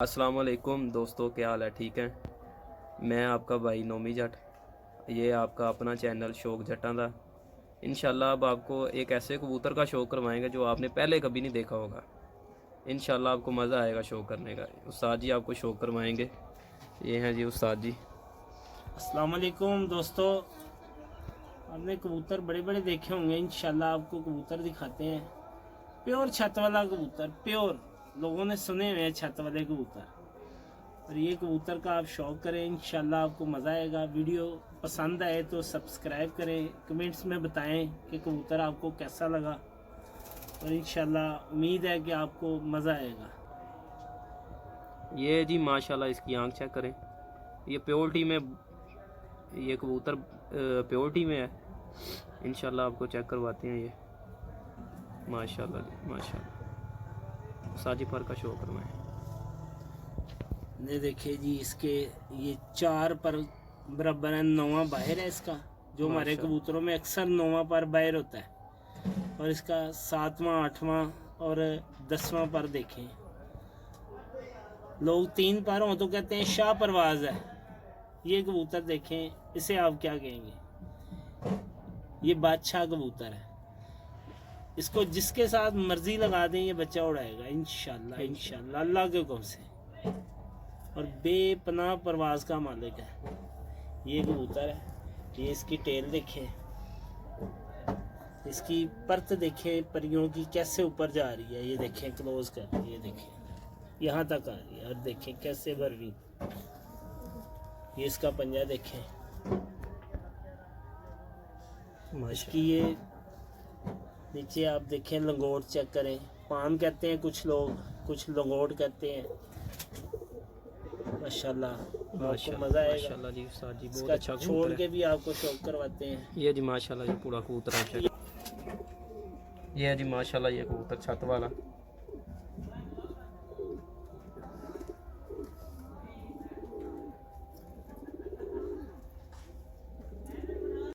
अस्सलाम वालेकुम दोस्तों, क्या हाल है? ठीक है। मैं आपका भाई नोमी जट। ये आपका अपना चैनल शौक जट्टां दा। इंशाल्लाह अब आपको एक ऐसे कबूतर का शौक करवाएंगे जो आपने पहले कभी नहीं देखा होगा। इंशाल्लाह आपको मज़ा आएगा शौक करने का। उस्ताद जी आपको शौक करवाएंगे। ये हैं जी उस्ताद जी। अस्सलाम वालेकुम दोस्तों, आपने कबूतर बड़े बड़े देखे होंगे। इंशाल्लाह आपको कबूतर दिखाते हैं। प्योर छत वाला कबूतर, प्योर लोगों ने सुने हुए हैं छत वाले कबूतर। और ये कबूतर का आप शौक करें, इंशाल्लाह आपको मज़ा आएगा। वीडियो पसंद आए तो सब्सक्राइब करें, कमेंट्स में बताएं कि कबूतर आपको कैसा लगा। और इंशाल्लाह उम्मीद है कि आपको मज़ा आएगा। ये जी माशाल्लाह इसकी आंख चेक करें। ये प्योरिटी में, ये कबूतर प्योरिटी में है। इंशाल्लाह आपको चेक करवाते हैं। ये माशाल्लाह जी माशाल्लाह। उस्ताद जी पर का शौक करवाएं। ये देखिए जी, इसके ये 4 पर बराबर है, 9वां बाहर है इसका। जो हमारे कबूतरों में अक्सर 9वां पर बाहर होता है। और इसका 7वां 8वां और 10वां पर देखें। लोग 3 पर हो तो कहते हैं शाह परवाज है। ये कबूतर देखें, इसे आप क्या कहेंगे? ये बादशाह कबूतर है। इसको जिसके साथ मर्जी लगा दें ये बच्चा उड़ाएगा इंशाल्लाह इंशाल्लाह, अल्लाह के हुक्म से। और बेपनाह परवाज का मालिक है ये कबूतर है। ये इसकी टेल देखें, इसकी परत देखें, परियों की कैसे ऊपर जा रही है। ये देखें, क्लोज कर, ये देखें यहाँ तक आ रही है। और देखें कैसे भर रही। ये इसका पंजा देखें, इसकी ये नीचे आप देखें, लंगोट चेक करें। पान कहते हैं कुछ लोग, कुछ लंगोट कहते हैं। माशाल्लाह आपको मज़ा आएगा। माशाल्लाह जी उस्ताद जी बहुत अच्छा छोड़ के भी आपको शौक करवाते हैं। ये जी माशाल्लाह जी पूरा कबूतर है। ये है जी माशाल्लाह ये कबूतर छत वाला।